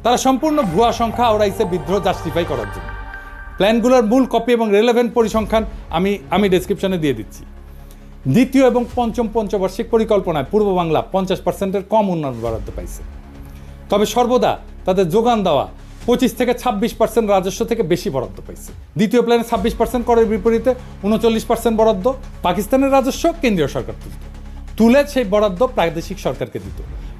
তারা সম্পূর্ণ ভুয়া সংখ্যা ওরাইছে বিদ্রোহ জাস্টিফাই করার জন্য। প্ল্যানগুলোর মূল কপি এবং রেলেভেন্ট পরিসংখ্যান আমি ডেসক্রিপশনে দিয়ে দিচ্ছি। দ্বিতীয় এবং পঞ্চম পঞ্চবার্ষিক পরিকল্পনায় পূর্ব বাংলা 50%-এর কম উন্নয়ন বরাদ্দ পাইছে। তবে সর্বদা তাদের যোগান দেওয়া 25 থেকে 26% রাজস্ব থেকে বেশি বরাদ্দ পাইছে। দ্বিতীয় প্ল্যানে 26% করের বিপরীতে 39% বরাদ্দ পাকিস্তানের রাজস্ব কেন্দ্রীয় সরকার তুলে সেই বরাদ্দ প্রাদেশিক সরকারকে দিত।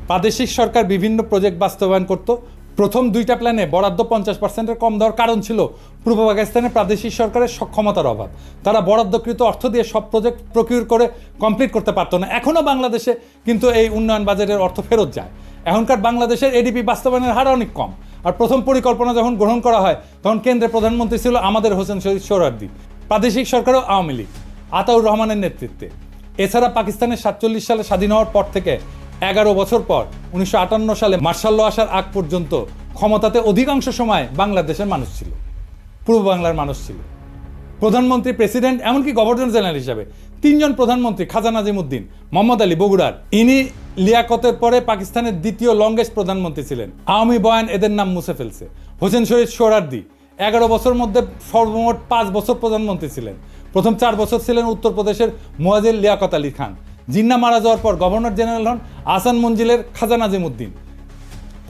প্রাদেশিক সরকার বিভিন্ন প্রজেক্ট বাস্তবায়ন করত। প্রথম দুইটা প্ল্যানে বরাদ্দ 50%-এর কম দেওয়ার কারণ ছিল পূর্ব পাকিস্তানের প্রাদেশিক সরকারের সক্ষমতার অভাব। তারা বরাদ্দকৃত অর্থ দিয়ে সব প্রজেক্ট প্রকিউর করে কমপ্লিট করতে পারতো না। এখনও বাংলাদেশে কিন্তু এই উন্নয়ন বাজেটের অর্থ ফেরত যায়। এখনকার বাংলাদেশের এডিপি বাস্তবায়নের হার অনেক কম। আর প্রথম পরিকল্পনা যখন গ্রহণ করা হয় তখন কেন্দ্রের প্রধানমন্ত্রী ছিল আমাদের হোসেন শহীদ সোহরাওয়ার্দী, প্রাদেশিক সরকারও আওয়ামী লীগ আতাউর রহমানের নেতৃত্বে। এছাড়া পাকিস্তানের 47 সালে স্বাধীন হওয়ার পর থেকে 11 বছর পর 1958 সালে মার্শাল ল আসার আগ পর্যন্ত ক্ষমতাতে অধিকাংশ সময় বাংলাদেশের মানুষ ছিল, পূর্ব বাংলার মানুষ ছিল। প্রধানমন্ত্রী, প্রেসিডেন্ট, এমনকি গভর্নর জেনারেল হিসাবে 3 জন প্রধানমন্ত্রী, খাজা নাজিমুদ্দিন, মোহাম্মদ আলী বগুড়ার, ইনি লিয়াকতের পরে পাকিস্তানের দ্বিতীয় লংগেস্ট প্রধানমন্ত্রী ছিলেন। আওয়ামী বয়ান এদের নাম মুছে ফেলছে। হোসেন শহীদ সোহরাওয়ার্দী 11 বছর মধ্যে সর্বমোট 5 বছর প্রধানমন্ত্রী ছিলেন। প্রথম 4 বছর ছিলেন উত্তরপ্রদেশের মুয়াজ্জিল লিয়াকত আলী খান। জিন্না মারা যাওয়ার পর গভর্নর জেনারেল হন আহসান মঞ্জিলের খাজা নাজিমুদ্দিন।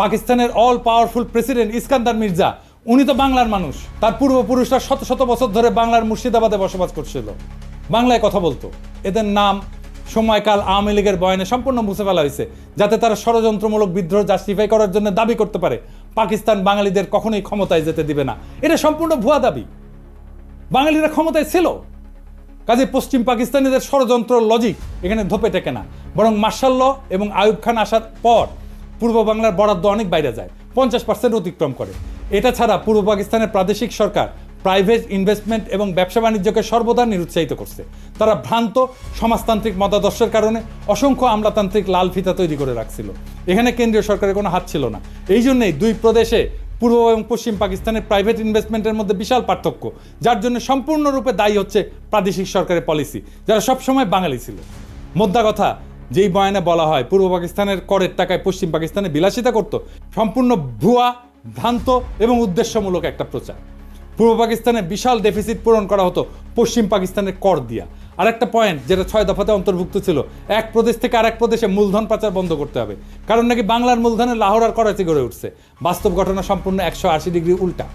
পাকিস্তানের all powerful president Iskander Mirza, উনি তো বাংলার মানুষ। তার পূর্বপুরুষরা শত শত বছর ধরে বাংলার মুর্শিদাবাদে বসবাস করছিল, বাংলায় কথা বলতো। এদের নাম সময়কাল আওয়ামী লীগের বয়ানে সম্পূর্ণ মুছে ফেলা হয়েছে, যাতে তারা ষড়যন্ত্রমূলক বিদ্রোহ জাস্টিফাই করার জন্য দাবি করতে পারে পাকিস্তান বাঙালিদের কখনোই ক্ষমতায় যেতে দিবে না। এটা সম্পূর্ণ ভুয়া দাবি। বাঙালিরা ক্ষমতায় ছিল, কাজে পশ্চিম পাকিস্তানিদের ষড়যন্ত্র লজিক এখানে ধোপে টেকে না। বরং মার্শাল ল এবং আইয়ুব খান আসার পর পূর্ব বাংলার বরাদ্দ অনেক বাইরে যায়, 50% অতিক্রম করে। এটা ছাড়া পূর্ব পাকিস্তানের প্রাদেশিক সরকার প্রাইভেট ইনভেস্টমেন্ট এবং ব্যবসা বাণিজ্যকে সর্বদা নিরুৎসাহিত করছে। তারা ভ্রান্ত সমাজতান্ত্রিক মতাদর্শের কারণে অসংখ্য আমলাতান্ত্রিক লাল ফিতা তৈরি করে রাখছিল। এখানে কেন্দ্রীয় সরকারের কোনো হাত ছিল না। এই জন্যই দুই প্রদেশে পূর্ব এবং পশ্চিম পাকিস্তানের প্রাইভেট ইনভেস্টমেন্টের মধ্যে বিশাল পার্থক্য, যার জন্য সম্পূর্ণরূপে দায়ী হচ্ছে প্রাদেশিক সরকারের পলিসি, যারা সবসময় বাঙালি ছিল। মোদ্দা কথা, যেই বয়ানে বলা হয় পূর্ব পাকিস্তানের করের টাকায় পশ্চিম পাকিস্তানে বিলাসিতা করত, সম্পূর্ণ ভুয়া, ভ্রান্ত এবং উদ্দেশ্যমূলক একটা প্রচার। পূর্ব পাকিস্তানে বিশাল ডেফিসিট পূরণ করা হতো পশ্চিম পাকিস্তানের কর দিয়া। আরেকটা পয়েন্ট যেটা 6 দফাতে অন্তর্ভুক্ত ছিল, এক প্রদেশ থেকে আরেক প্রদেশে মূলধন পাচার বন্ধ করতে হবে, কারণ নাকি বাংলার মূলধনে লাহোর আর করাচি গড়ে উঠছে। বাস্তব ঘটনা সম্পূর্ণ 180 ডিগ্রি উল্টা।